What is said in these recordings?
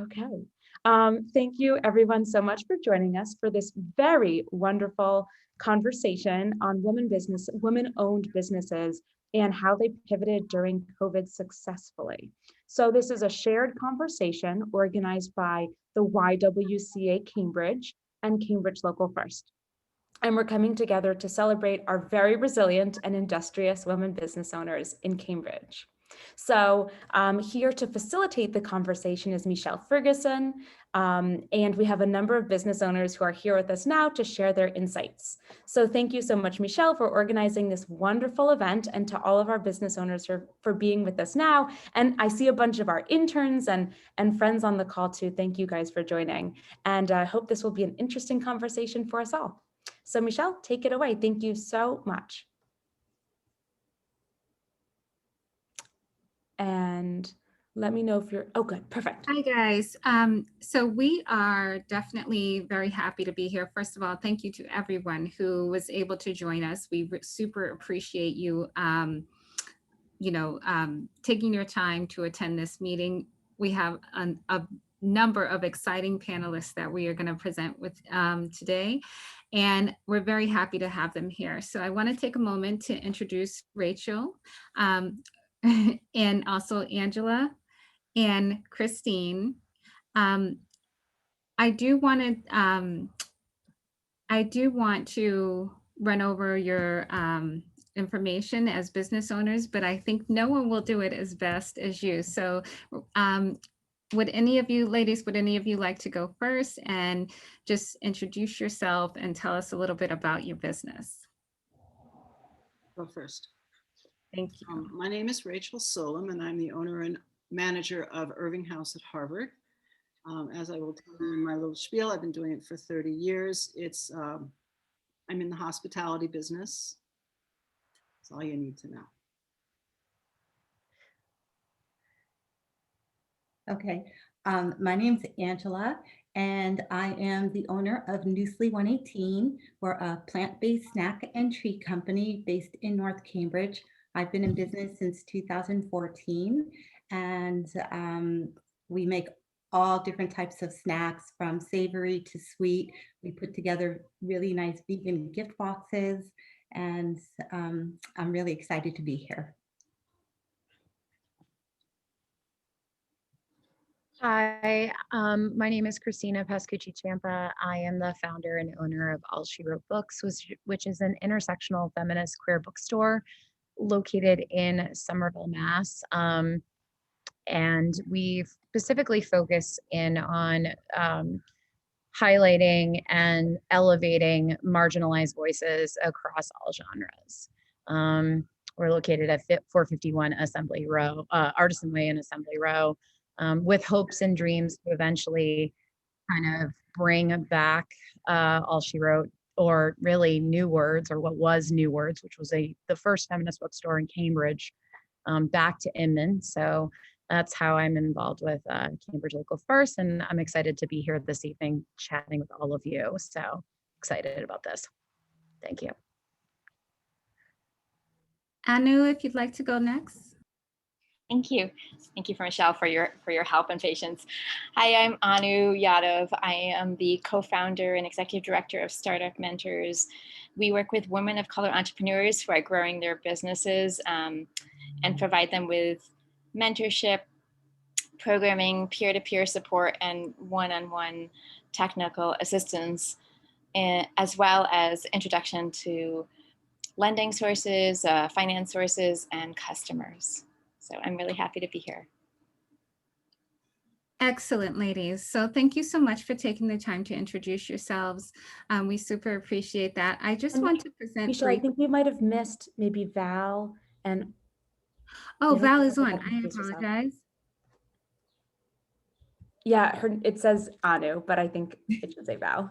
Okay. Thank you everyone so much for joining us for this very wonderful conversation on women-owned businesses and how they pivoted during COVID successfully. So this is a shared conversation organized by the YWCA Cambridge and Cambridge Local First. And we're coming together to celebrate our very resilient and industrious women business owners in Cambridge. So here to facilitate the conversation is Meichelle Ferguson, and we have a number of business owners who are here with us now to share their insights. So thank you so much, Meichelle, for organizing this wonderful event, and to all of our business owners for being with us now. And I see a bunch of our interns and friends on the call too. Thank you guys for joining. And I hope this will be an interesting conversation for us all. So Meichelle, take it away. Thank you so much. And let me know if you're, oh good, perfect. Hi guys. So we are definitely very happy to be here. First of all, thank you to everyone who was able to join us. We super appreciate you, taking your time to attend this meeting. We have a number of exciting panelists that we are going to present with today, and we're very happy to have them here. So I want to take a moment to introduce Rachael and also Angela and Christine. I do want to run over your information as business owners, but I think no one will do it as best as you. So would any of you ladies, would any of you like to go first and just introduce yourself and tell us a little bit about your business? Go first. Thank you. My name is Rachael Solem, and I'm the owner and manager of Irving House at Harvard. As I will tell you in my little spiel, I've been doing it for 30 years. I'm in the hospitality business. That's all you need to know. Okay, my name's Angela, and I am the owner of Noosley 118. We're a plant-based snack and treat company based in North Cambridge. I've been in business since 2014, and we make all different types of snacks from savory to sweet. We put together really nice vegan gift boxes, and I'm really excited to be here. Hi, my name is Christina Passcucci Ciampa. I am the founder and owner of All She Wrote Books, which is an intersectional feminist queer bookstore located in Somerville, Mass. And we specifically focus in on highlighting and elevating marginalized voices across all genres. We're located at 451 Assembly Row, Artisan Way in Assembly Row, with hopes and dreams to eventually kind of bring back All She Wrote, or really New Words, or what was New Words, which was the first feminist bookstore in Cambridge, back to Inman. So that's how I'm involved with Cambridge Local First, and I'm excited to be here this evening chatting with all of you. So excited about this. Thank you. Anu, if you'd like to go next. Thank you. Thank you, Meichelle, for your help and patience. Hi, I'm Anu Yadav. I am the co-founder and executive director of Startup Mentors. We work with women of color entrepreneurs who are growing their businesses and provide them with mentorship, programming, peer-to-peer support, and one-on-one technical assistance, as well as introduction to lending sources, finance sources, and customers. So I'm really happy to be here. Excellent, ladies. So thank you so much for taking the time to introduce yourselves. We super appreciate that. I just want to present. Meichelle, I think we might have missed maybe Val and. Oh, Val is on. I apologize. Yeah, it says Anu, but I think it should say Val.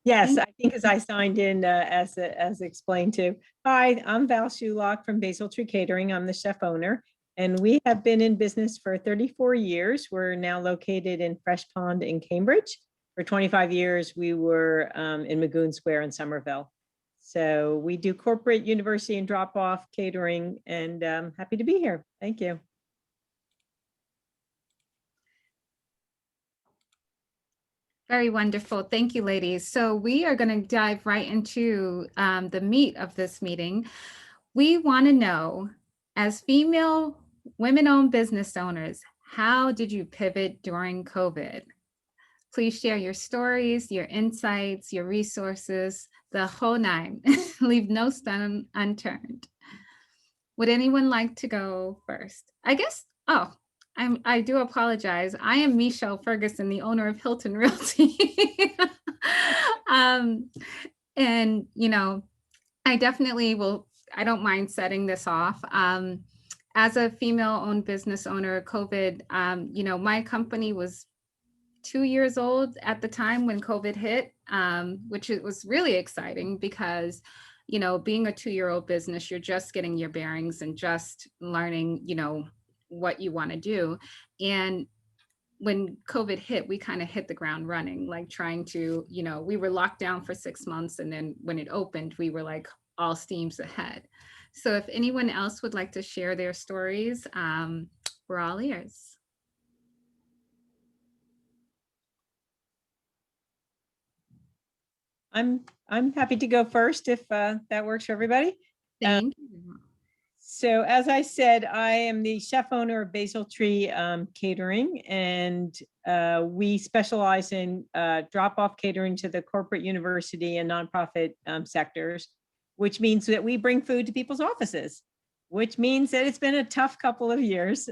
Yes, I think as I signed in as explained to. Hi, I'm Val Shulock from Basil Catering. I'm the chef owner, and we have been in business for 34 years. We're now located in Fresh Pond in Cambridge. For 25 years, we were in Magoon Square in Somerville. So we do corporate, university, and drop-off catering, and happy to be here. Thank you. Very wonderful. Thank you, ladies. So we are going to dive right into the meat of this meeting. We want to know, as female women-owned business owners, how did you pivot during COVID? Please share your stories, your insights, your resources, the whole nine. Leave no stone unturned. Would anyone like to go first? I guess, I do apologize. I am Meichelle Ferguson, the owner of Hilton Realty. And, you know, I definitely will, I don't mind setting this off. As a female-owned business owner, COVID, you know, my company was 2 years old at the time when COVID hit, which it was really exciting because, you know, being a 2-year-old business, you're just getting your bearings and just learning, you know, what you want to do. And when COVID hit, we kind of hit the ground running, like trying to, you know, we were locked down for 6 months. And then when it opened, we were like all steams ahead. So if anyone else would like to share their stories, we're all ears. I'm happy to go first if that works for everybody. Thank you. So as I said, I am the chef owner of Basil Catering, and we specialize in drop-off catering to the corporate, university, and nonprofit sectors, which means that we bring food to people's offices, which means that it's been a tough couple of years.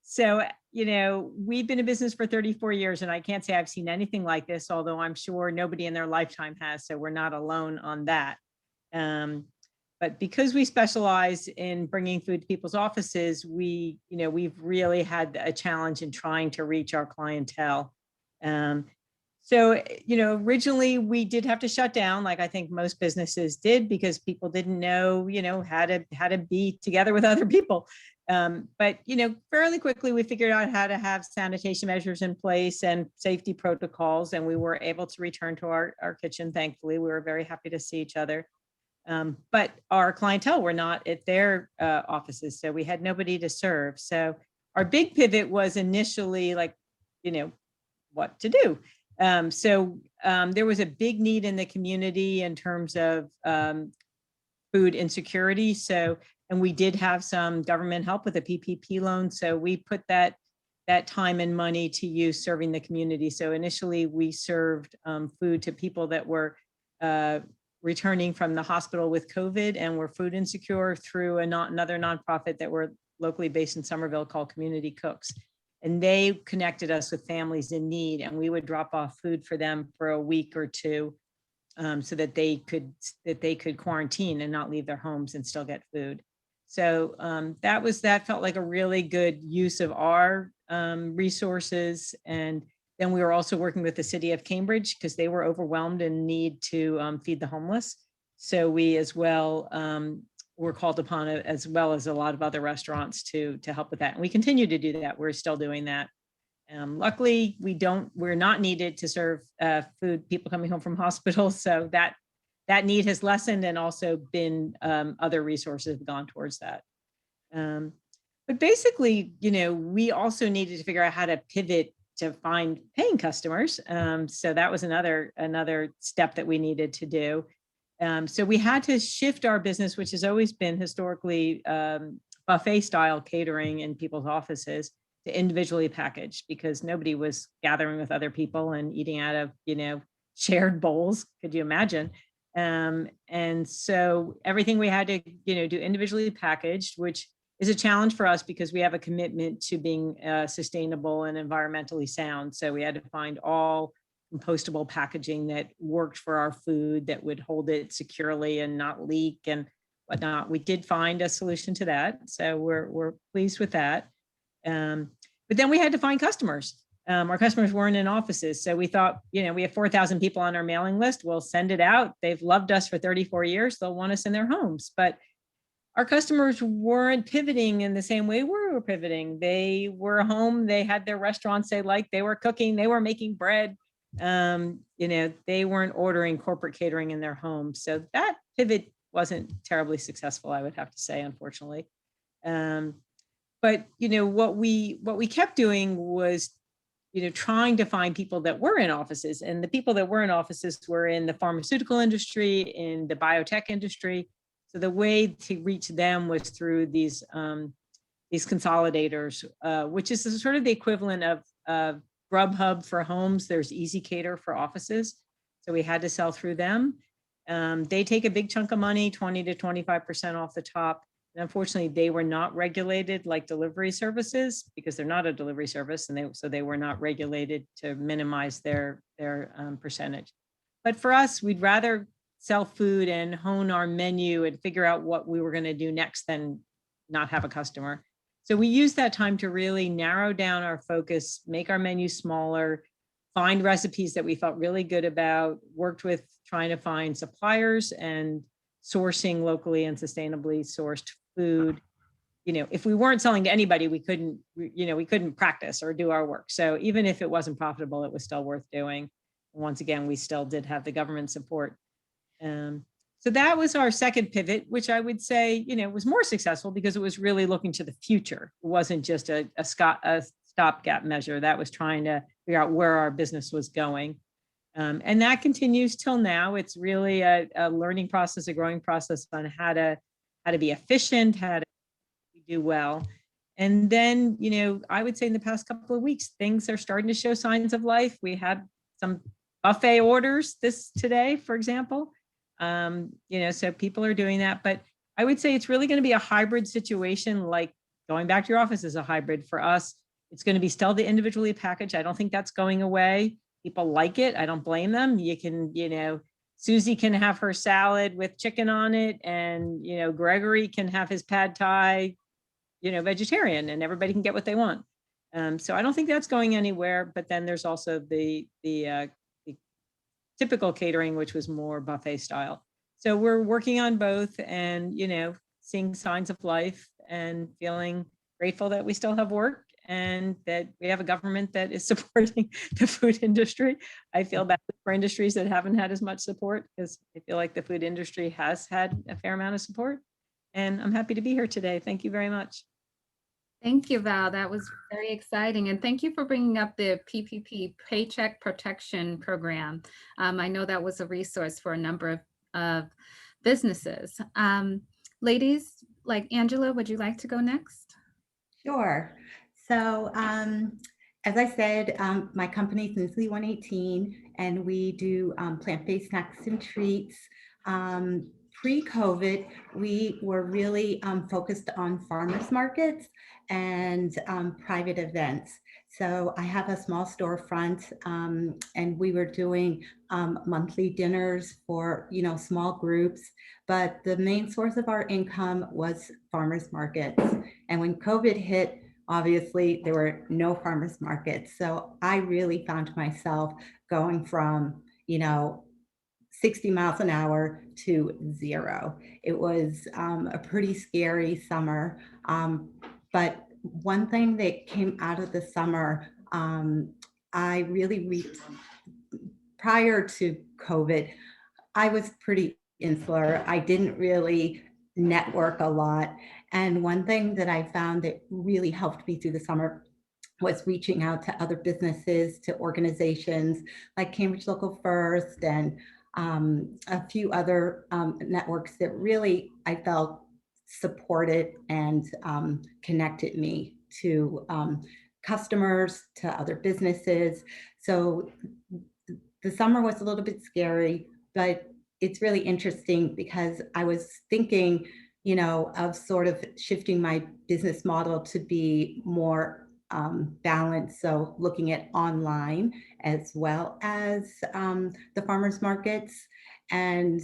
So, you know, we've been in business for 34 years, and I can't say I've seen anything like this, although I'm sure nobody in their lifetime has, so we're not alone on that. But because we specialize in bringing food to people's offices, we've really had a challenge in trying to reach our clientele. So, you know, originally we did have to shut down, like I think most businesses did, because people didn't know, you know, how to be together with other people. But, you know, fairly quickly we figured out how to have sanitation measures in place and safety protocols, and we were able to return to our kitchen. Thankfully, we were very happy to see each other. But our clientele were not at their offices, so we had nobody to serve. So our big pivot was initially like, you know, what to do. There was a big need in the community in terms of food insecurity. So, and we did have some government help with a PPP loan. So we put that time and money to use serving the community. So initially we served food to people that were returning from the hospital with COVID and were food insecure through another nonprofit that were locally based in Somerville called Community Cooks. And they connected us with families in need, and we would drop off food for them for a week or two so that they could quarantine and not leave their homes and still get food. So that felt like a really good use of our resources. And then we were also working with the city of Cambridge because they were overwhelmed and need to feed the homeless. So we as well were called upon, as well as a lot of other restaurants to help with that. And we continue to do that. We're still doing that. Luckily, we're not needed to serve food, people coming home from hospitals. So that need has lessened, and also been other resources have gone towards that. But basically, you know, we also needed to figure out how to pivot to find paying customers. So that was another step that we needed to do. So we had to shift our business, which has always been historically buffet style catering in people's offices, to individually packaged, because nobody was gathering with other people and eating out of, you know, shared bowls. Could you imagine? And so everything we had to, you know, do individually packaged, which is a challenge for us because we have a commitment to being sustainable and environmentally sound. So we had to find all compostable packaging that worked for our food, that would hold it securely and not leak and whatnot. We did find a solution to that, so we're pleased with that. But then we had to find customers. Our customers weren't in offices, so we thought, you know, we have 4,000 people on our mailing list. We'll send it out. They've loved us for 34 years. They'll want us in their homes, but our customers weren't pivoting in the same way we were pivoting. They were home. They had their restaurants they liked. They were cooking. They were making bread. You know, they weren't ordering corporate catering in their homes. So that pivot wasn't terribly successful, I would have to say, unfortunately. But you know, what we kept doing was trying to find people that were in offices, and the people that were in offices were in the pharmaceutical industry, in the biotech industry. So the way to reach them was through these consolidators, which is sort of the equivalent of Grubhub for homes. There's Easy Cater for offices. So we had to sell through them. They take a big chunk of money, 20 to 25% off the top. And unfortunately, they were not regulated like delivery services because they're not a delivery service, and so they were not regulated to minimize their percentage. But for us, we'd rather sell food and hone our menu and figure out what we were going to do next than not have a customer. So we used that time to really narrow down our focus, make our menu smaller, find recipes that we felt really good about, worked with trying to find suppliers and sourcing locally and sustainably sourced food. If we weren't selling to anybody, we couldn't practice or do our work. So even if it wasn't profitable, it was still worth doing. And once again, we still did have the government support. So that was our second pivot, which I would say, was more successful because it was really looking to the future. It wasn't just a stopgap measure. That was trying to figure out where our business was going. And that continues till now. It's really a learning process, a growing process on how to be efficient, how to do well. And then, I would say in the past couple of weeks, things are starting to show signs of life. We had some buffet orders today, for example. So people are doing that, but I would say it's really going to be a hybrid situation. Like going back to your office is a hybrid for us. It's going to be still the individually packaged. I don't think that's going away. People like it. I don't blame them. You can, Susie can have her salad with chicken on it, and, Gregory can have his pad thai, vegetarian, and everybody can get what they want. So I don't think that's going anywhere. But then there's also the typical catering, which was more buffet style. So we're working on both and, seeing signs of life and feeling grateful that we still have work and that we have a government that is supporting the food industry. I feel bad for industries that haven't had as much support because I feel like the food industry has had a fair amount of support. And I'm happy to be here today. Thank you very much. Thank you, Val. That was very exciting. And thank you for bringing up the PPP, Paycheck Protection Program. I know that was a resource for a number of businesses. Ladies, like Angela, would you like to go next? Sure. So as I said, my company is Newsly 118, and we do plant-based snacks and treats. Pre-COVID, we were really focused on farmers markets and private events. So I have a small storefront, and we were doing monthly dinners for, small groups. But the main source of our income was farmers markets. And when COVID hit, obviously there were no farmers markets. So I really found myself going from, 60 miles an hour to 0. It was a pretty scary summer. But one thing that came out of the summer, I really reached, prior to COVID, I was pretty insular. I didn't really network a lot. And one thing that I found that really helped me through the summer was reaching out to other businesses, to organizations like Cambridge Local First and a few other networks that really I felt supported and connected me to customers, to other businesses. So the summer was a little bit scary, but it's really interesting because I was thinking, of sort of shifting my business model to be more balanced. So looking at online as well as the farmers markets. And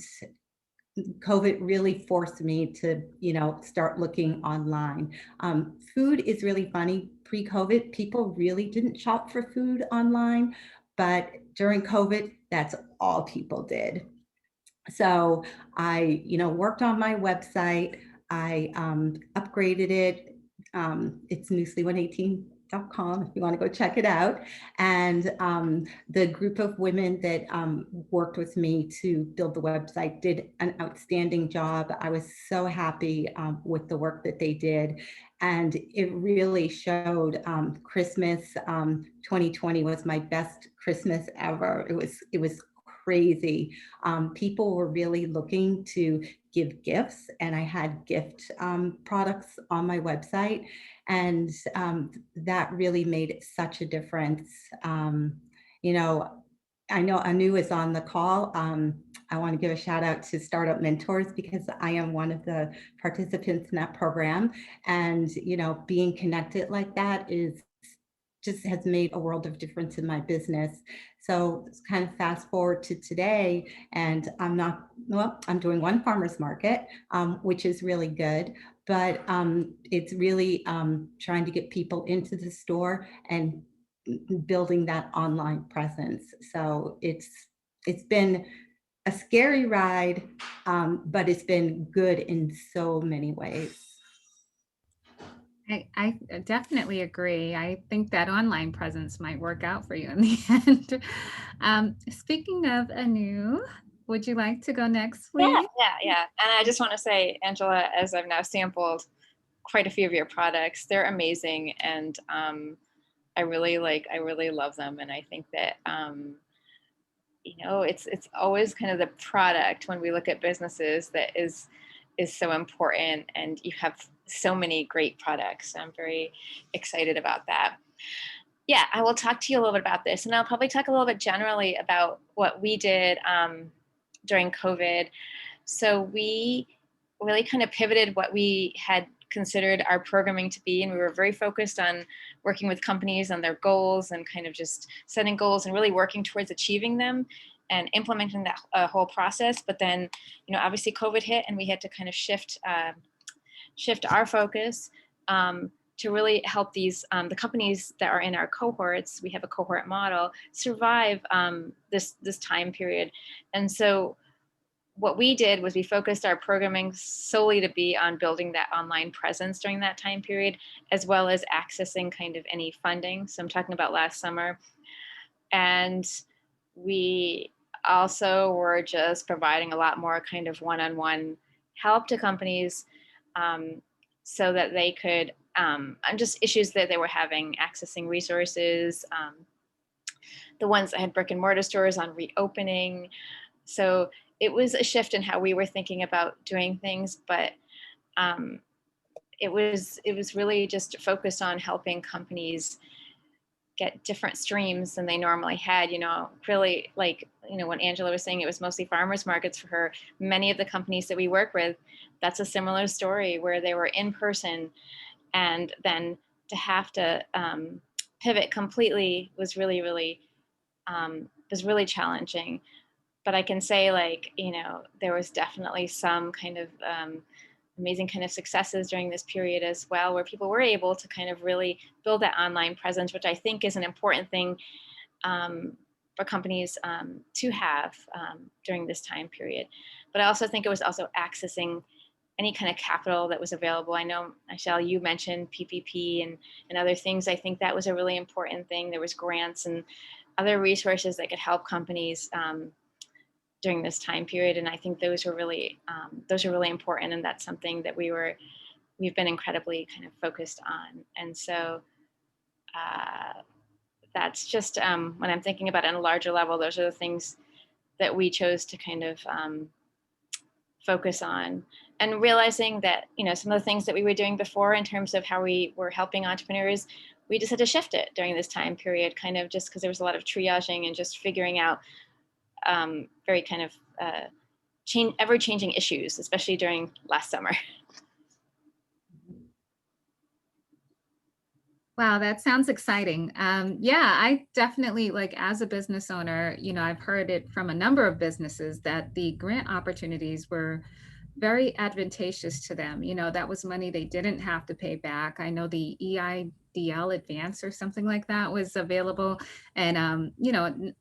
COVID really forced me to, start looking online. Food is really funny. Pre-COVID, people really didn't shop for food online, but during COVID, that's all people did. So I, worked on my website. I upgraded it. It's newsly118.com if you want to go check it out. And the group of women that worked with me to build the website did an outstanding job. I was so happy with the work that they did. And it really showed. Christmas 2020 was my best Christmas ever. It was crazy. People were really looking to give gifts, and I had gift products on my website, and that really made such a difference. You know, I know Anu is on the call. I want to give a shout out to Startup Mentors because I am one of the participants in that program. And, you know, being connected like that is just has made a world of difference in my business. So it's kind of fast forward to today, and I'm doing one farmer's market, which is really good, but it's really trying to get people into the store and building that online presence. So it's been a scary ride, but it's been good in so many ways. I definitely agree. I think that online presence might work out for you in the end. Speaking of Anu, would you like to go next, please? Yeah. And I just want to say, Angela, as I've now sampled quite a few of your products, they're amazing, and I really love them. And I think that it's always kind of the product when we look at businesses that is so important, and you have so many great products. I'm very excited about that. Yeah, I will talk to you a little bit about this, and I'll probably talk a little bit generally about what we did during COVID. So we really kind of pivoted what we had considered our programming to be, and we were very focused on working with companies on their goals and kind of just setting goals and really working towards achieving them and implementing that whole process. But then, obviously COVID hit, and we had to kind of shift our focus to really help these the companies that are in our cohorts. We have a cohort model, survive this time period. And so what we did was we focused our programming solely to be on building that online presence during that time period, as well as accessing kind of any funding. So I'm talking about last summer. And we also were just providing a lot more kind of one-on-one help to companies so that they could, just issues that they were having, accessing resources, the ones that had brick and mortar stores on reopening. So it was a shift in how we were thinking about doing things, but it was really just focused on helping companies get different streams than they normally had. Really, like, when Angela was saying it was mostly farmers markets for her, many of the companies that we work with, that's a similar story where they were in person, and then to have to pivot completely was really challenging. But I can say, there was definitely some kind of amazing kind of successes during this period as well, where people were able to kind of really build that online presence, which I think is an important thing for companies to have during this time period. But I also think it was also accessing any kind of capital that was available. I know, Meichelle, you mentioned PPP and other things. I think that was a really important thing. There was grants and other resources that could help companies during this time period, and I think those are really important, and that's something that we've been incredibly kind of focused on. And so that's just when I'm thinking about it on a larger level, those are the things that we chose to kind of focus on, and realizing that some of the things that we were doing before in terms of how we were helping entrepreneurs, we just had to shift it during this time period, kind of just because there was a lot of triaging and just figuring out very kind of ever-changing issues, especially during last summer. Wow, that sounds exciting. Yeah, I definitely, as a business owner, I've heard it from a number of businesses that the grant opportunities were very advantageous to them. That was money they didn't have to pay back. I know the EIDL advance or something like that was available. And,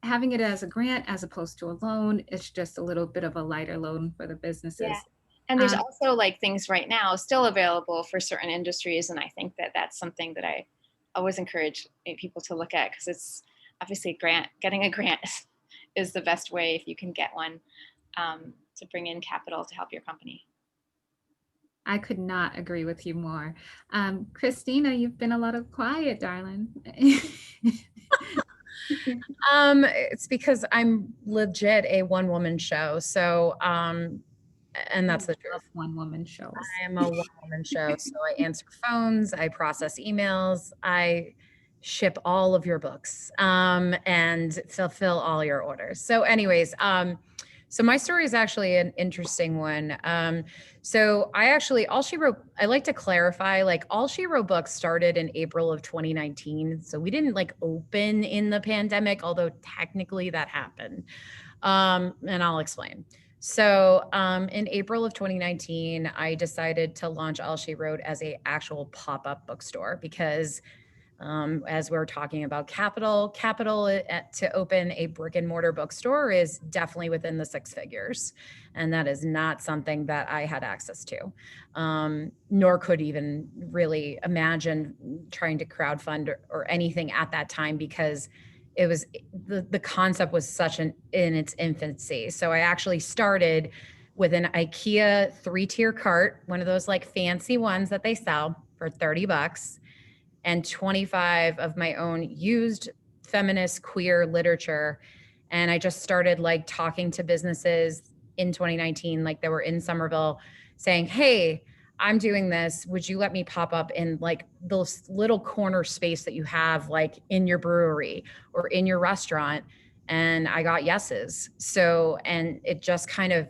having it as a grant as opposed to a loan, it's just a little bit of a lighter loan for the businesses. Yeah. And there's also things right now still available for certain industries. And I think that that's something that I always encourage people to look at, because it's obviously getting a grant is the best way if you can get one to bring in capital to help your company. I could not agree with you more. Christina, you've been a little quiet, darling. It's because I'm legit a one-woman show. So, and that's the truth. Love one-woman shows. I am a one-woman show. So I answer phones, I process emails, I ship all of your books, and fulfill all your orders. So anyways, so my story is actually an interesting one. So I actually, All She Wrote, I like to clarify, like All She Wrote books started in April of 2019. So we didn't like open in the pandemic, although technically that happened. And I'll explain. So in April of 2019, I decided to launch All She Wrote as a actual pop-up bookstore because as we're talking about capital to open a brick and mortar bookstore is definitely within the six figures. And that is not something that I had access to, nor could even really imagine trying to crowdfund or anything at that time, because it was the concept was such in its infancy. So I actually started with an IKEA 3-tier cart, one of those like fancy ones that they sell for $30, and 25 of my own used feminist queer literature. And I just started like talking to businesses in 2019, like they were in Somerville, saying, hey, I'm doing this. Would you let me pop up in like those little corner space that you have like in your brewery or in your restaurant? And I got yeses. So, and it just kind of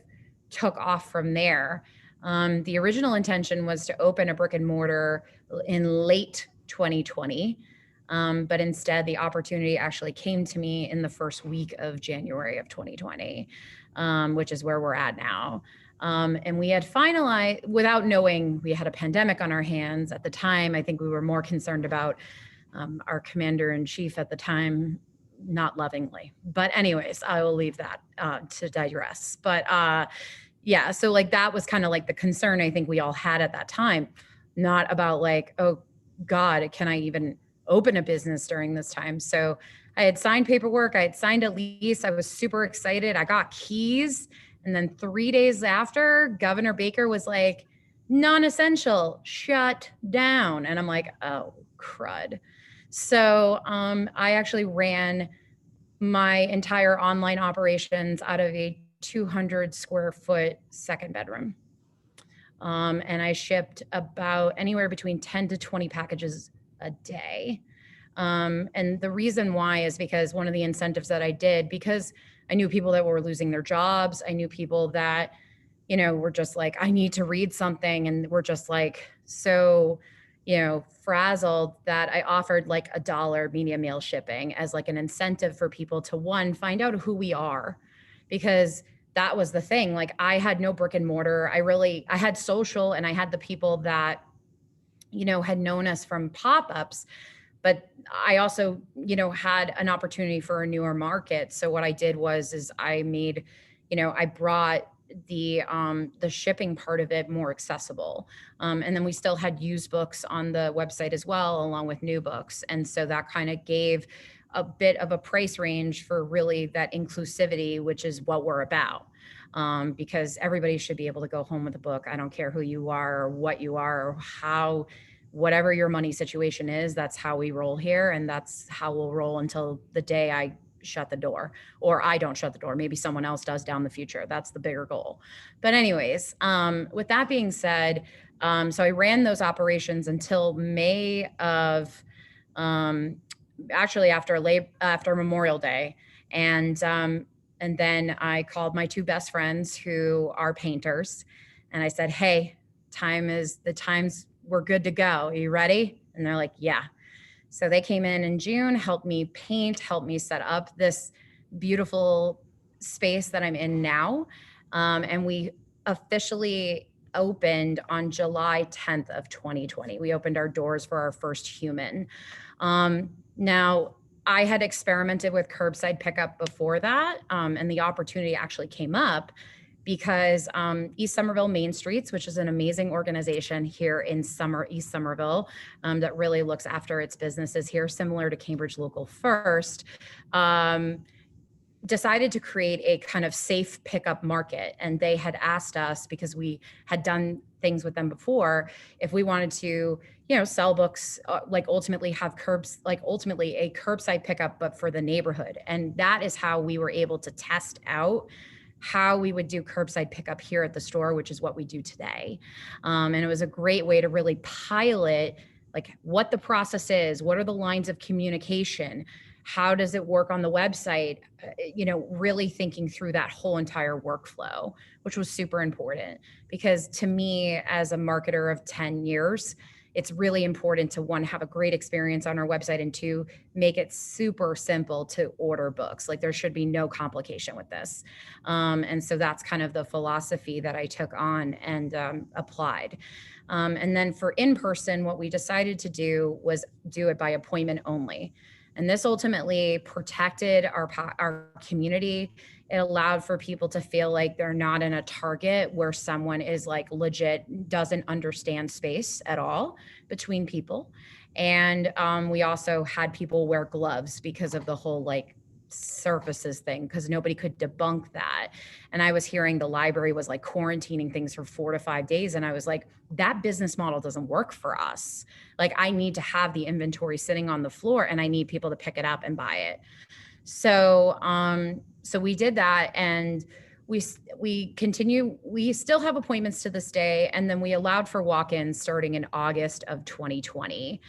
took off from there. The original intention was to open a brick and mortar in late 2020. But instead the opportunity actually came to me in the first week of January of 2020, which is where we're at now. And we had finalized, without knowing we had a pandemic on our hands at the time. I think we were more concerned about our commander-in-chief at the time, not lovingly. But anyways, I will leave that to digress. But yeah, so like that was kind of like the concern I think we all had at that time, not about like, oh God, can I even open a business during this time? So I had signed paperwork, I had signed a lease, I was super excited, I got keys. And then 3 days after, Governor Baker was like, non-essential, shut down. And I'm like, oh, crud. So I actually ran my entire online operations out of a 200 square foot second bedroom. And I shipped about anywhere between 10 to 20 packages a day. And the reason why is because one of the incentives that I did, because I knew people that were losing their jobs. I knew people that, you know, were just like, I need to read something. And we're just like, so, you know, frazzled that I offered like $1 media mail shipping as like an incentive for people to, one, find out who we are, because that was the thing. Like I had no brick and mortar. I had social, and I had the people that, you know, had known us from pop-ups, but I also, you know, had an opportunity for a newer market. So what I did is I made, you know, I brought the shipping part of it more accessible. And then we still had used books on the website as well, along with new books. And so that kind of gave a bit of a price range for really that inclusivity, which is what we're about. Because everybody should be able to go home with a book. I don't care who you are or what you are or how, whatever your money situation is, that's how we roll here. And that's how we'll roll until the day I shut the door, or I don't shut the door. Maybe someone else does down the future. That's the bigger goal. But anyways, with that being said, so I ran those operations until May of, actually after Memorial Day. And then I called my two best friends who are painters. And I said, hey, we're good to go. Are you ready? And they're like, yeah. So they came in June, helped me paint, helped me set up this beautiful space that I'm in now. And we officially opened on July 10th of 2020. We opened our doors for our first human. Now, I had experimented with curbside pickup before that, and the opportunity actually came up because East Somerville Main Streets, which is an amazing organization here in East Somerville that really looks after its businesses here, similar to Cambridge Local First, decided to create a kind of safe pickup market. And they had asked us, because we had done things with them before, if we wanted to, sell books, like ultimately have ultimately a curbside pickup, but for the neighborhood. And that is how we were able to test out how we would do curbside pickup here at the store, which is what we do today. And it was a great way to really pilot like what the process is, what are the lines of communication, how does it work on the website, really thinking through that whole entire workflow, which was super important. Because to me, as a marketer of 10 years, it's really important to, one, have a great experience on our website, and two, make it super simple to order books. Like there should be no complication with this. And so that's kind of the philosophy that I took on and applied. And then for in-person, what we decided to do was do it by appointment only. And this ultimately protected our community. It allowed for people to feel like they're not in a Target where someone is like legit doesn't understand space at all between people. And we also had people wear gloves because of the whole like surfaces thing, because nobody could debunk that. And I was hearing the library was like quarantining things for 4 to 5 days. And I was like, that business model doesn't work for us. Like I need to have the inventory sitting on the floor and I need people to pick it up and buy it. So, so we did that, and we still have appointments to this day. And then we allowed for walk-ins starting in August of 2020.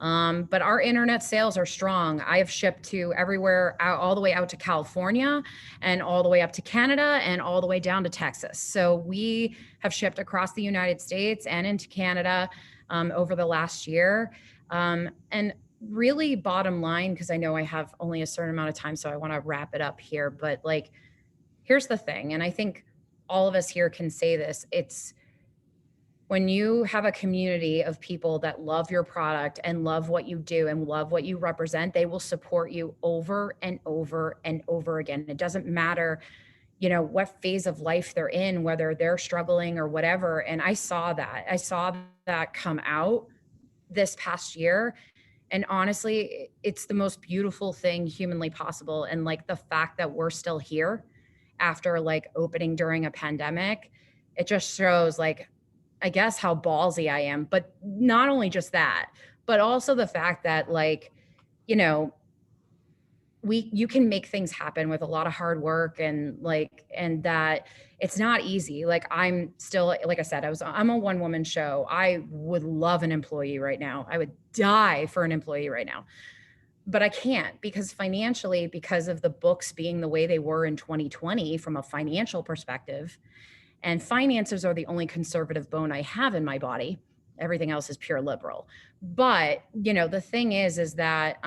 But our internet sales are strong. I have shipped to everywhere, all the way out to California and all the way up to Canada and all the way down to Texas. So we have shipped across the United States and into Canada over the last year. And really bottom line, because I know I have only a certain amount of time, so I want to wrap it up here. But like, here's the thing, and I think all of us here can say this, it's when you have a community of people that love your product and love what you do and love what you represent, they will support you over and over and over again. It doesn't matter, what phase of life they're in, whether they're struggling or whatever. And I saw that come out this past year. And honestly, it's the most beautiful thing humanly possible. And like the fact that we're still here after like opening during a pandemic, it just shows like, I guess, how ballsy I am. But not only just that, but also the fact that like, you can make things happen with a lot of hard work, and that it's not easy. Like I'm still, like I said, I'm a one-woman show. I would love an employee right now. I would die for an employee right now, but I can't, because financially, because of the books being the way they were in 2020 from a financial perspective, and finances are the only conservative bone I have in my body. Everything else is pure liberal. But, the thing is that,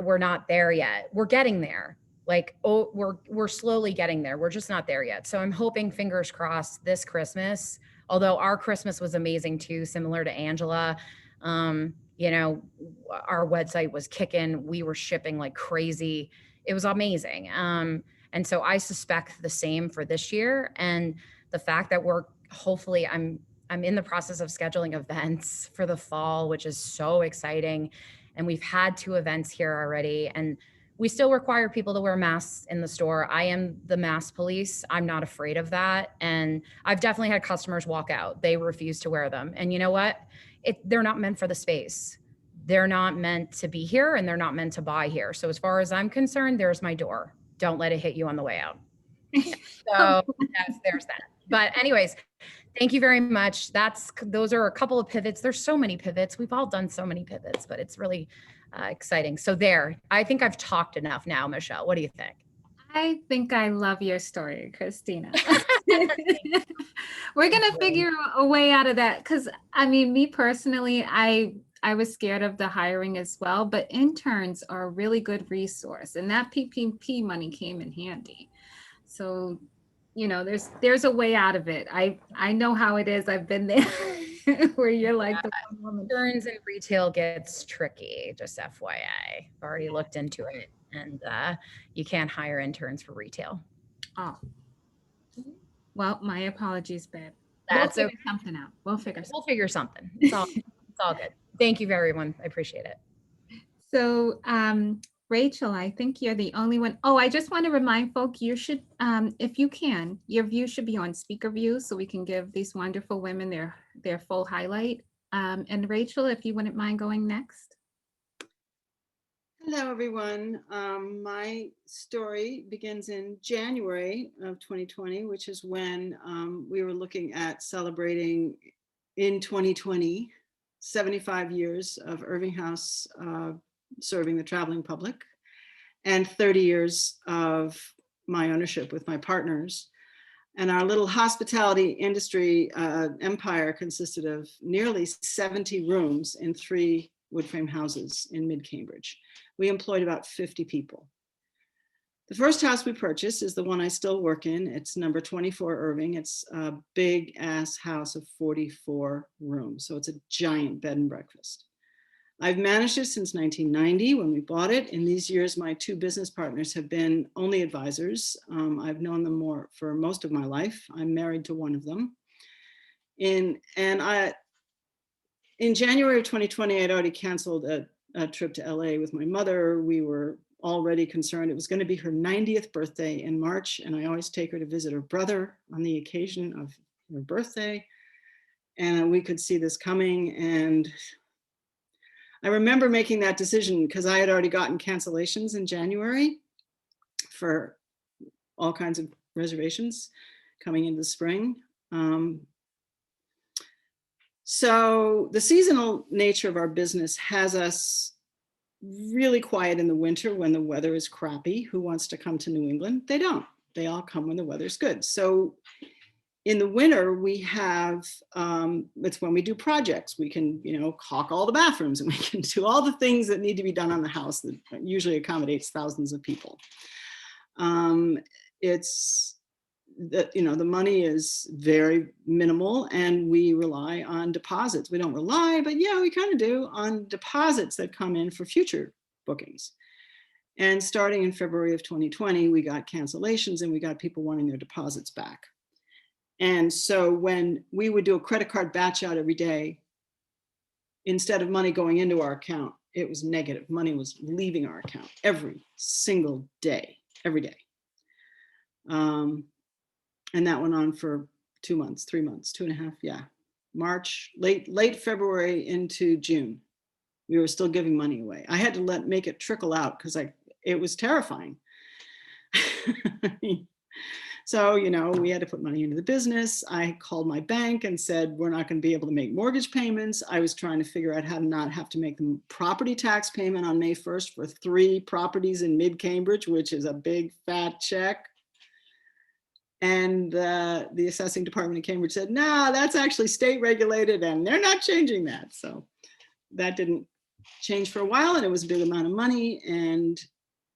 we're not there yet. We're getting there. Like, we're slowly getting there. We're just not there yet. So I'm hoping, fingers crossed, this Christmas, although our Christmas was amazing too, similar to Angela. Our website was kicking. We were shipping like crazy. It was amazing. And so I suspect the same for this year. And the fact that hopefully I'm in the process of scheduling events for the fall, which is so exciting. And we've had 2 events here already, and we still require people to wear masks in the store. I am the mask police. I'm not afraid of that. And I've definitely had customers walk out. They refuse to wear them. And you know what? They're not meant for the space. They're not meant to be here, and they're not meant to buy here. So as far as I'm concerned, there's my door. Don't let it hit you on the way out. So there's that. But anyways, thank you very much. Those are a couple of pivots. There's so many pivots. We've all done so many pivots, but it's really exciting. So I think I've talked enough now, Meichelle. What do you think? I think I love your story, Christina. We're going to figure a way out of that. Because me personally, I was scared of the hiring as well, but interns are a really good resource, and that PPP money came in handy. So, there's a way out of it. I know how it is. I've been there where you're like the one woman. Interns and retail gets tricky, just FYI. I've already looked into it, and you can't hire interns for retail. Oh, well, my apologies, babe. That's we'll figure something out. We'll figure something. It's all good. Thank you, everyone. I appreciate it. So Rachel, I think you're the only one. Oh, I just want to remind folk, you should, if you can, your view should be on speaker view so we can give these wonderful women their full highlight. And Rachel, if you wouldn't mind going next. Hello, everyone. My story begins in January of 2020, which is when we were looking at celebrating in 2020, 75 years of Irving House serving the traveling public, and 30 years of my ownership with my partners. And our little hospitality industry empire consisted of nearly 70 rooms in 3 wood frame houses in mid-Cambridge. We employed about 50 people. The first house we purchased is the one I still work in. It's number 24 Irving. It's a big ass house of 44 rooms. So it's a giant bed and breakfast. I've managed it since 1990 when we bought it. In these years, my 2 business partners have been only advisors. I've known them more for most of my life. I'm married to one of them. In January of 2020, I'd already canceled a trip to LA with my mother. We were already concerned. It was going to be her 90th birthday in March, and I always take her to visit her brother on the occasion of her birthday. And we could see this coming. And I remember making that decision because I had already gotten cancellations in January for all kinds of reservations coming into the spring. So the seasonal nature of our business has us really quiet in the winter when the weather is crappy. Who wants to come to New England? They don't. They all come when the weather's good. So in the winter, we have, it's when we do projects. We can, caulk all the bathrooms, and we can do all the things that need to be done on the house that usually accommodates thousands of people. The money is very minimal, and we rely on deposits. We don't rely, but yeah, we kind of do, on deposits that come in for future bookings. And starting in February of 2020, we got cancellations and we got people wanting their deposits back. And so when we would do a credit card batch out every day, instead of money going into our account, it was negative. Money was leaving our account every single day, every day. And that went on for 2 months, 3 months, 2.5, yeah. March, late February into June, we were still giving money away. I had to make it trickle out because it was terrifying. So, we had to put money into the business. I called my bank and said, we're not going to be able to make mortgage payments. I was trying to figure out how to not have to make the property tax payment on May 1st for 3 properties in mid-Cambridge, which is a big fat check. And the assessing department in Cambridge said, no, that's actually state regulated and they're not changing that. So that didn't change for a while, and it was a big amount of money. And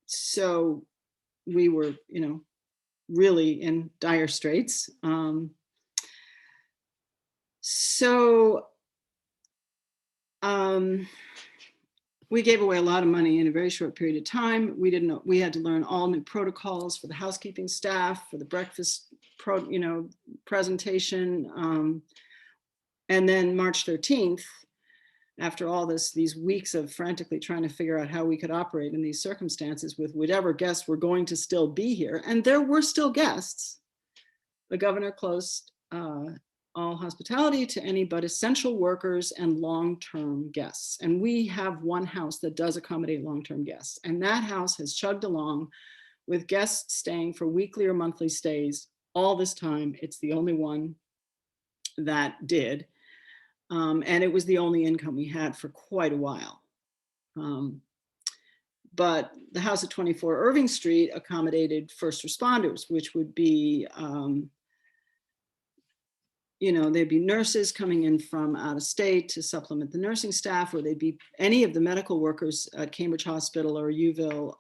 so we were, really in dire straits. We gave away a lot of money in a very short period of time. We had to learn all new protocols for the housekeeping staff, for the breakfast presentation. And then March 13th, after all these weeks of frantically trying to figure out how we could operate in these circumstances with whatever guests were going to still be here, and there were still guests, the governor closed all hospitality to any but essential workers and long-term guests. And we have one house that does accommodate long-term guests. And that house has chugged along with guests staying for weekly or monthly stays all this time. It's the only one that did. And it was the only income we had for quite a while. But the house at 24 Irving Street accommodated first responders, which would be, there'd be nurses coming in from out of state to supplement the nursing staff, or they'd be any of the medical workers at Cambridge Hospital or UVille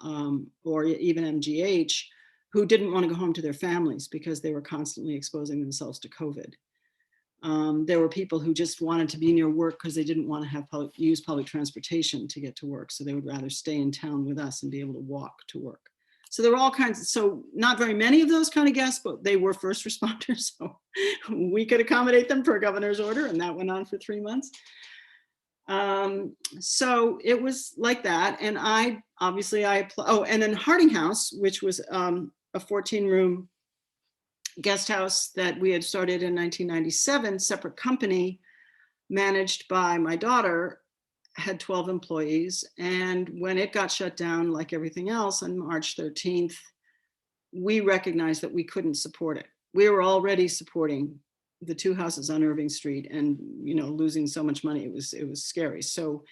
or even MGH who didn't want to go home to their families because they were constantly exposing themselves to COVID. There were people who just wanted to be near work because they didn't want to use public transportation to get to work. So they would rather stay in town with us and be able to walk to work. So there were all kinds, so not very many of those kind of guests, but they were first responders. So we could accommodate them per governor's order, and that went on for 3 months. So it was like that. And I oh, and then Harding House, which was a 14-room guest house that we had started in 1997, separate company managed by my daughter, had 12 employees. And when it got shut down, like everything else, on March 13th, we recognized that we couldn't support it. We were already supporting the 2 houses on Irving Street, and losing so much money, it was scary. So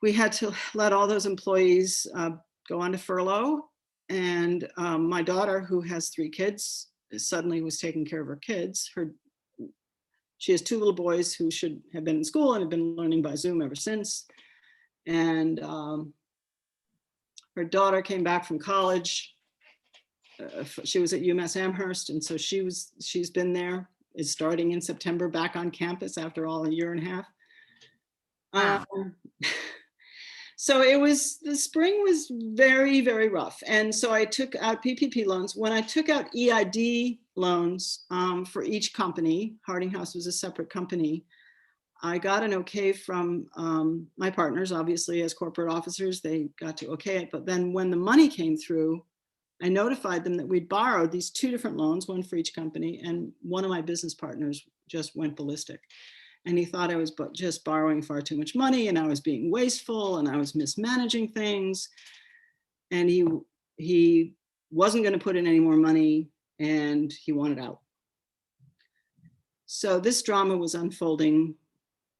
we had to let all those employees go on to furlough. And my daughter, who has 3 kids, suddenly was taking care of her kids. She has 2 little boys who should have been in school and have been learning by Zoom ever since. And her daughter came back from college. She was at UMass Amherst, and so she's been there. Is starting in September back on campus after all a year and a half. Wow. So the spring was very, very rough. And so I took out PPP loans. When I took out EID loans for each company, Harding House was a separate company, I got an okay from my partners, obviously as corporate officers, they got to okay it. But then when the money came through, I notified them that we'd borrowed these 2 different loans, one for each company, and one of my business partners just went ballistic. And he thought I was just borrowing far too much money, and I was being wasteful, and I was mismanaging things. And he wasn't going to put in any more money, and he wanted out. So this drama was unfolding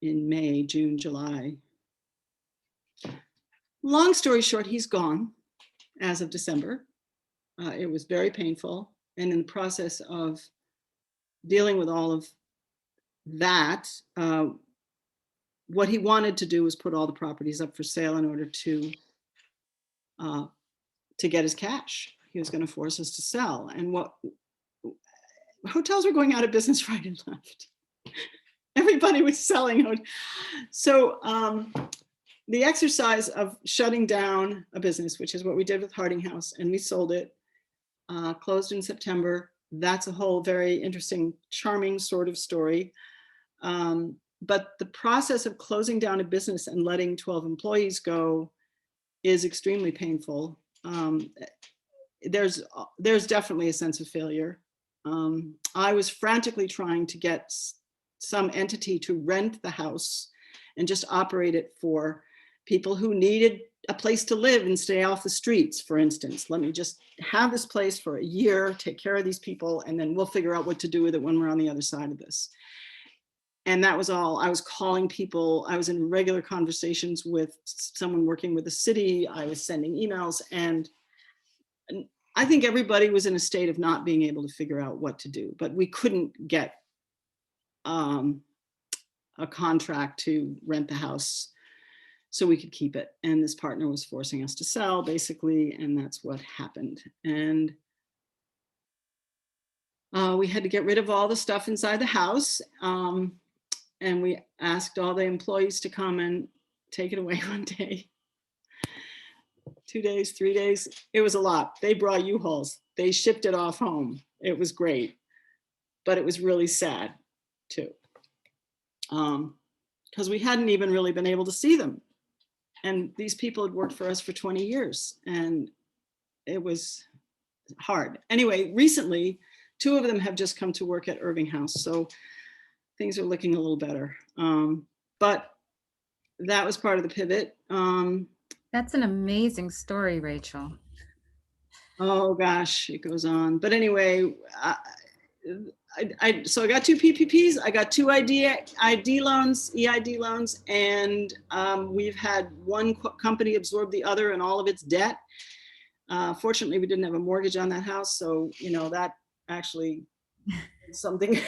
in May, June, July. Long story short, he's gone as of December. It was very painful. And in the process of dealing with all of that, what he wanted to do was put all the properties up for sale in order to get his cash. He was going to force us to sell. And hotels were going out of business right and left. Everybody was selling. So the exercise of shutting down a business, which is what we did with Harding House, and we sold it, closed in September. That's a whole very interesting, charming sort of story. But the process of closing down a business and letting 12 employees go is extremely painful. There's definitely a sense of failure. I was frantically trying to get some entity to rent the house and just operate it for people who needed a place to live and stay off the streets, for instance. Let me just have this place for a year, take care of these people, and then we'll figure out what to do with it when we're on the other side of this. And that was all. I was calling people. I was in regular conversations with someone working with the city. I was sending emails, and I think everybody was in a state of not being able to figure out what to do, but we couldn't get a contract to rent the house so we could keep it. And this partner was forcing us to sell, basically, and that's what happened. And we had to get rid of all the stuff inside the house. And we asked all the employees to come and take it away one day. 2 days, 3 days, it was a lot. They brought U-Hauls. They shipped it off home. It was great, but it was really sad too. Because we hadn't even really been able to see them. And these people had worked for us for 20 years, and it was hard. Anyway, recently, 2 of them have just come to work at Irving House, so things are looking a little better. But that was part of the pivot. That's an amazing story, Rachael. Oh gosh, it goes on. But anyway, so I got 2 PPPs, I got 2 EID loans, and we've had one company absorb the other and all of its debt. Fortunately, we didn't have a mortgage on that house, so that actually is something.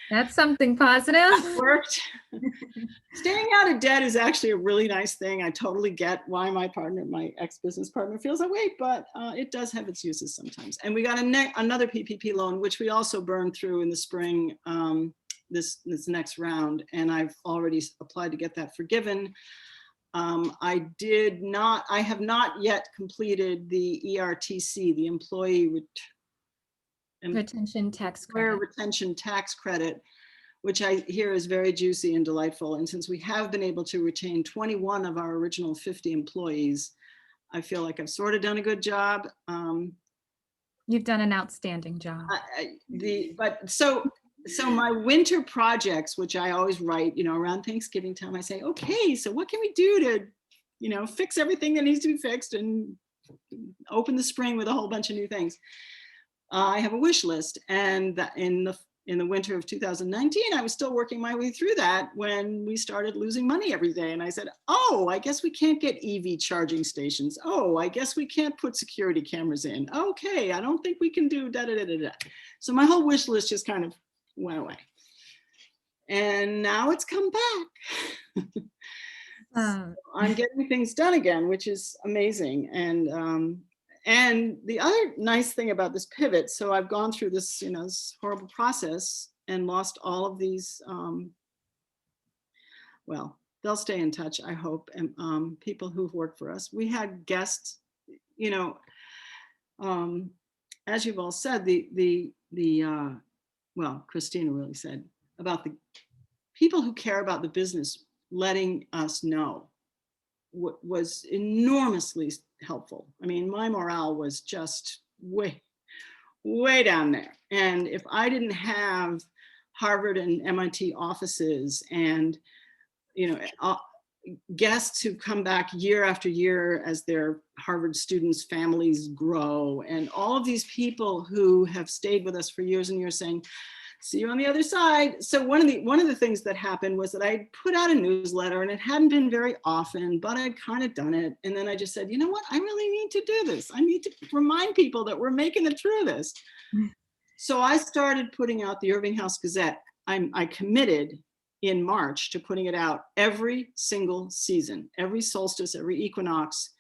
That's something positive. Worked. Staying out of debt is actually a really nice thing. I totally get why my ex-business partner feels that way, but it does have its uses sometimes. And we got another PPP loan, which we also burned through in the spring, this next round, and I've already applied to get that forgiven. I have not yet completed the ERTC, the Employee Retention tax credit. Retention Tax Credit, which I hear is very juicy and delightful. And since we have been able to retain 21 of our original 50 employees, I feel like I've sort of done a good job. You've done an outstanding job. So my winter projects, which I always write, around Thanksgiving time, I say, okay, so what can we do to, fix everything that needs to be fixed and open the spring with a whole bunch of new things. I have a wish list, and in the winter of 2019, I was still working my way through that when we started losing money every day. And I said, oh, I guess we can't get EV charging stations. Oh, I guess we can't put security cameras in. Okay, I don't think we can do da da da da da. So my whole wish list just kind of went away. And now it's come back. So I'm getting things done again, which is amazing. And the other nice thing about this pivot, so I've gone through this, this horrible process and lost all of these, well, they'll stay in touch, I hope, and people who've worked for us. We had guests, as you've all said, well, Christina really said about the people who care about the business letting us know was enormously helpful. I mean, my morale was just way down there. And if I didn't have Harvard and MIT offices and, guests who come back year after year as their Harvard students' families grow, and all of these people who have stayed with us for years and years saying, see you on the other side. So one of the things that happened was that I put out a newsletter, and it hadn't been very often, but I'd kind of done it. And then I just said, you know what, I really need to do this. I need to remind people that we're making it through this. So I started putting out the Irving House Gazette. I committed in March to putting it out every single season, every solstice, every equinox.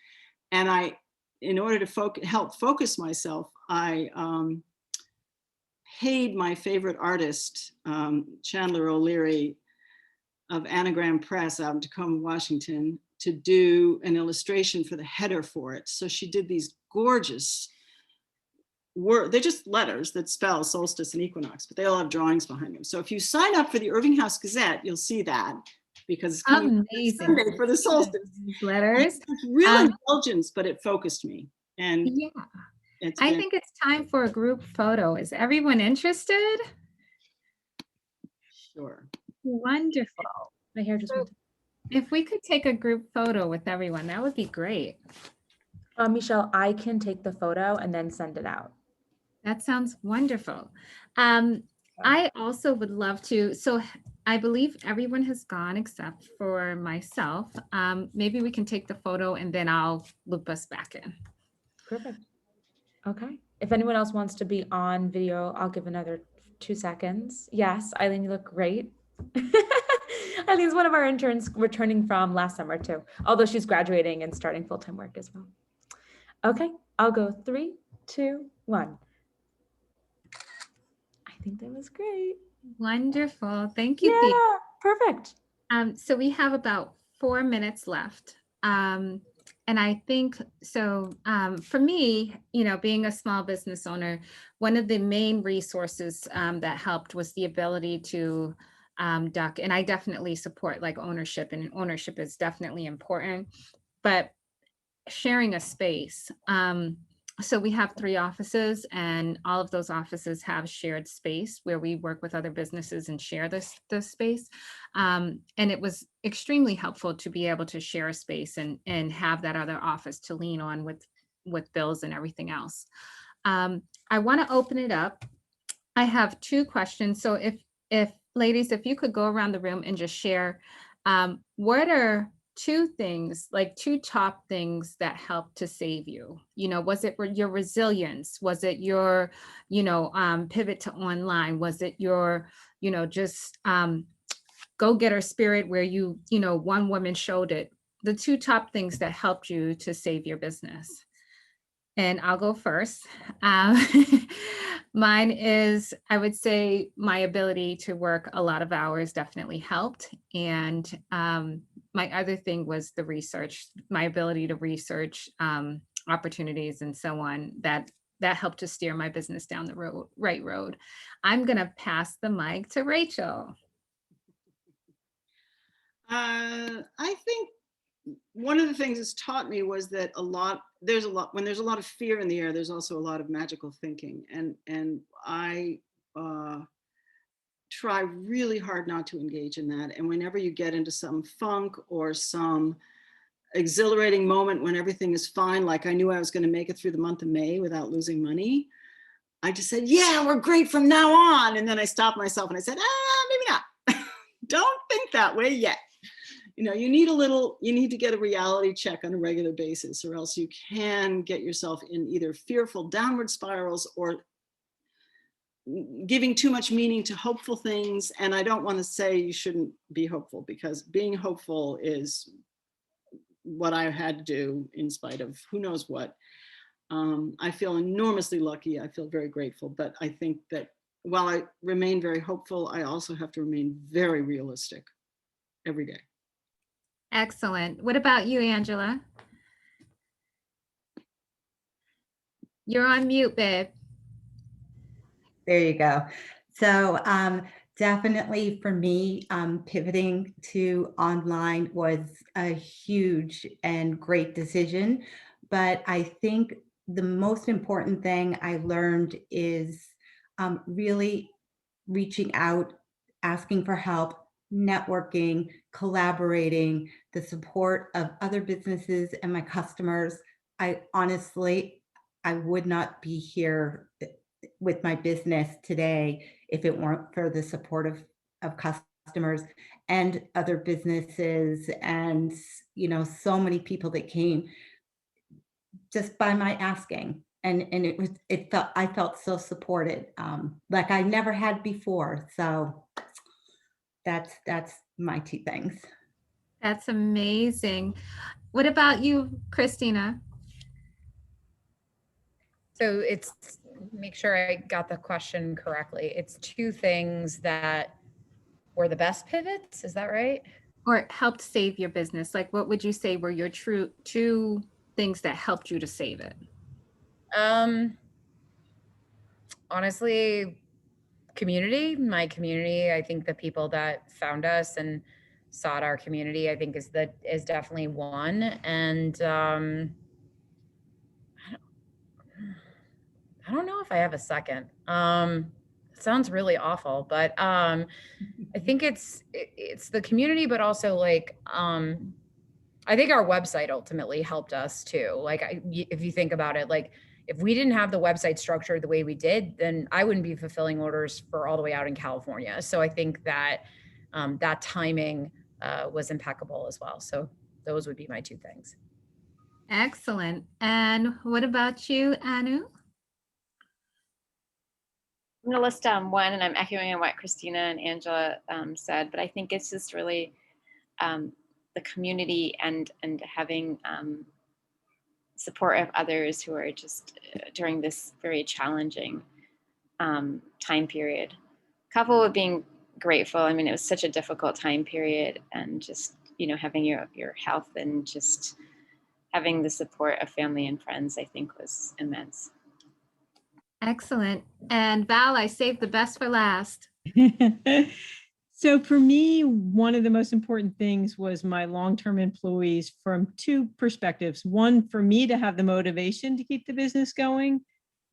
And in order to help focus myself, I paid my favorite artist, Chandler O'Leary of Anagram Press out in Tacoma, Washington, to do an illustration for the header for it. So she did these gorgeous they're just letters that spell solstice and equinox, but they all have drawings behind them. So if you sign up for the Irving House Gazette, you'll see that, because it's coming Sunday for the solstice. Letters. It's real indulgence, but it focused me. And yeah. I think it's time for a group photo. Is everyone interested? Sure. Wonderful. My hair just So, went. if we could take a group photo with everyone, that would be great. Meichelle, I can take the photo and then send it out. That sounds wonderful. I also would love to, so I believe everyone has gone except for myself. Maybe we can take the photo and then I'll loop us back in. Perfect. Okay. If anyone else wants to be on video, I'll give another 2 seconds. Yes, Eileen, you look great. Eileen's one of our interns returning from last summer too, although she's graduating and starting full-time work as well. Okay, I'll go 3, 2, 1. I think that was great. Wonderful. Thank you. Yeah, perfect. So we have about 4 minutes left. And I think, so for me, being a small business owner, one of the main resources that helped was the ability to duck. And I definitely support like ownership, and ownership is definitely important, but sharing a space. So we have 3 offices, and all of those offices have shared space where we work with other businesses and share this space. And it was extremely helpful to be able to share a space and have that other office to lean on with bills and everything else. I want to open it up. I have 2 questions. So if ladies, if you could go around the room and just share, what are 2 things, like 2 top things that helped to save you? Was it your resilience? Was it your, pivot to online? Was it your, just go-getter spirit where one woman showed it? The 2 top things that helped you to save your business. And I'll go first. Mine is, I would say, my ability to work a lot of hours definitely helped. And my other thing was the research, my ability to research opportunities and so on, that helped to steer my business down the right road. I'm going to pass the mic to Rachael. I think one of the things it's taught me was that when there's a lot of fear in the air, there's also a lot of magical thinking. And I try really hard not to engage in that. And whenever you get into some funk or some exhilarating moment when everything is fine, like I knew I was going to make it through the month of May without losing money, I just said, yeah, we're great from now on. And then I stopped myself and I said, maybe not. Don't think that way yet. You know, you need to get a reality check on a regular basis, or else you can get yourself in either fearful downward spirals or giving too much meaning to hopeful things. And I don't want to say you shouldn't be hopeful, because being hopeful is what I had to do in spite of who knows what. I feel enormously lucky. I feel very grateful, but I think that while I remain very hopeful, I also have to remain very realistic every day. Excellent. What about you, Angela? You're on mute, babe. There you go. So definitely for me, pivoting to online was a huge and great decision. But I think the most important thing I learned is really reaching out, asking for help, networking, collaborating, the support of other businesses and my customers. I would not be here with my business today if it weren't for the support of customers and other businesses, and so many people that came just by my asking. And I felt so supported, like I never had before. So that's my two things. That's amazing. What about you, Christina? So it's, make sure I got the question correctly. It's two things that were the best pivots. Is that right? Or helped save your business? Like, what would you say were your two things that helped you to save it? Honestly, my community. I think the people that found us and sought our community, I think is definitely one. And I don't know if I have a second. It sounds really awful, but I think it's the community, but also like I think our website ultimately helped us too. Like if you think about it, like if we didn't have the website structured the way we did, then I wouldn't be fulfilling orders for all the way out in California. So I think that that timing was impeccable as well. So those would be my two things. Excellent. And what about you, Anu? I'm going to list one, and I'm echoing on what Christina and Angela said, but I think it's just really the community and having support of others who are just during this very challenging time period. Coupled with being grateful. I mean, it was such a difficult time period, and just, having your health and just having the support of family and friends, I think was immense. Excellent. And Val, I saved the best for last. So for me, one of the most important things was my long-term employees from two perspectives. One, for me to have the motivation to keep the business going,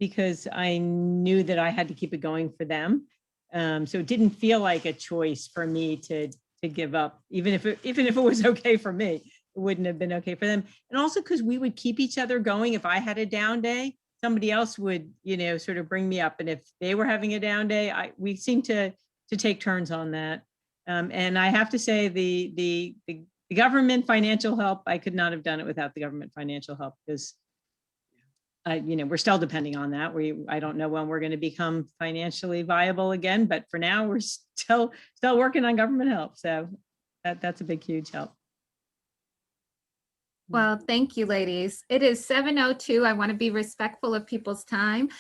because I knew that I had to keep it going for them. So it didn't feel like a choice for me to give up, even if it was okay for me, it wouldn't have been okay for them. And also because we would keep each other going. If I had a down day, somebody else would, sort of bring me up. And if they were having a down day, we seemed to take turns on that. And I have to say the government financial help, I could not have done it without the government financial help, because we're still depending on that. I don't know when we're going to become financially viable again, but for now we're still working on government help. So that's a big, huge help. Well, thank you, ladies. It is 7:02. I want to be respectful of people's time.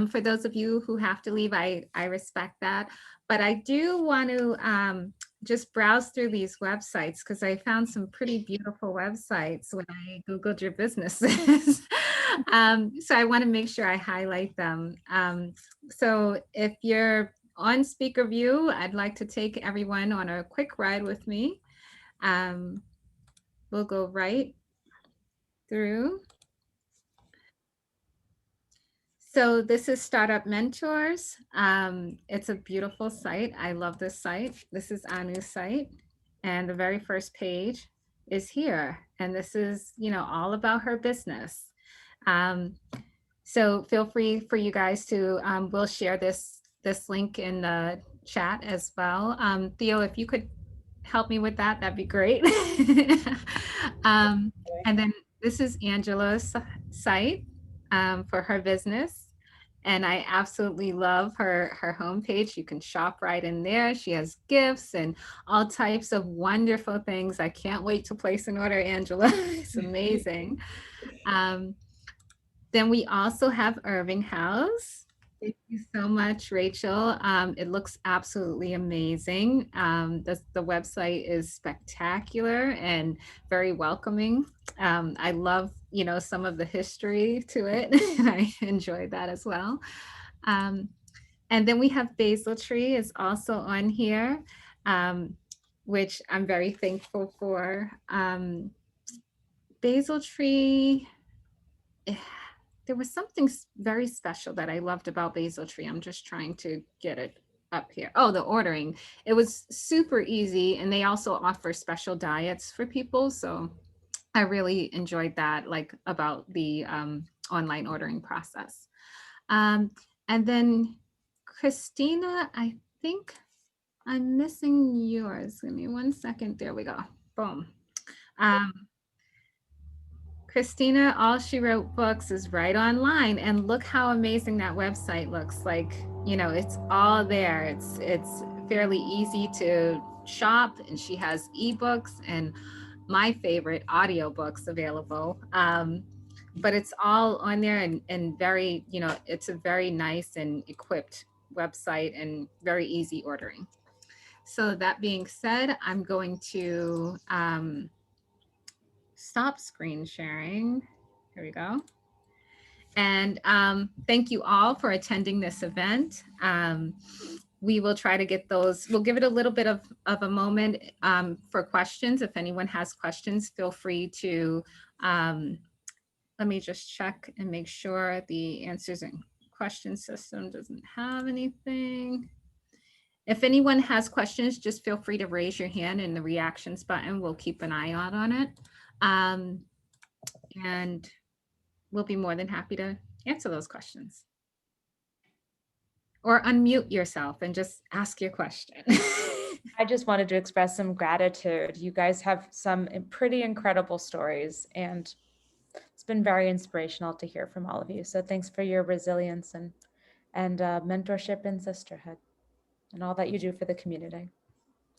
For those of you who have to leave, I respect that. But I do want to just browse through these websites, because I found some pretty beautiful websites when I Googled your businesses. So I want to make sure I highlight them. So if you're on speaker view, I'd like to take everyone on a quick ride with me. We'll go right through. So this is Startup Mentors. It's a beautiful site. I love this site. This is Anu's site. And the very first page is here. And this is, you know, all about her business. So feel free for you guys to, we'll share this link in the chat as well. Theo, if you could help me with that, that'd be great. And then this is Angela's site for her business. And I absolutely love her homepage. You can shop right in there. She has gifts and all types of wonderful things. I can't wait to place an order, Angela. It's amazing. Then we also have Irving House. Thank you so much, Rachel. It looks absolutely amazing. The website is spectacular and very welcoming. I love, you know, some of the history to it. I enjoyed that as well. And then we have Basil Tree is also on here, which I'm very thankful for. Basil Tree, there was something very special that I loved about Basil Tree. I'm just trying to get it up here. Oh, the ordering. It was super easy. And they also offer special diets for people. So I really enjoyed that, like about the online ordering process. And then Christina, I think I'm missing yours. Give me 1 second. There we go. Boom. Christina, All She Wrote Books is right online, and look how amazing that website looks. Like, you know, it's all there. It's fairly easy to shop, and she has ebooks and my favorite audiobooks available. But it's all on there and very, you know, it's a very nice and equipped website and very easy ordering. So that being said, I'm going to stop screen sharing. Here we go. And thank you all for attending this event. We will try to get those, we'll give it a little bit of a moment for questions. If anyone has questions, feel free to, let me just check and make sure the answers and question system doesn't have anything. If anyone has questions, just feel free to raise your hand in the reactions button. We'll keep an eye out on it. And we'll be more than happy to answer those questions. Or unmute yourself and just ask your question. I just wanted to express some gratitude. You guys have some pretty incredible stories, and it's been very inspirational to hear from all of you. So thanks for your resilience and mentorship and sisterhood and all that you do for the community.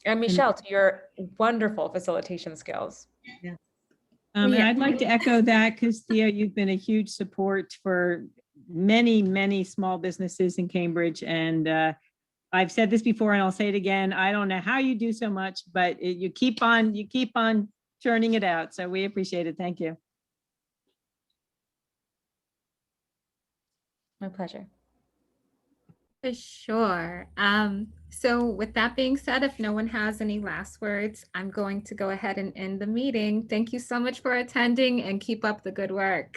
And Meichelle, to your wonderful facilitation skills. Yeah. And I'd like to echo that because Theo, you've been a huge support for many, many small businesses in Cambridge. And I've said this before and I'll say it again. I don't know how you do so much, but you keep on churning it out. So we appreciate it. Thank you. My pleasure. For sure. So with that being said, if no one has any last words, I'm going to go ahead and end the meeting. Thank you so much for attending and keep up the good work.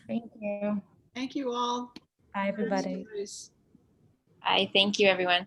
Thank you. Thank you all. Bye, everybody. Bye. Thank you, everyone.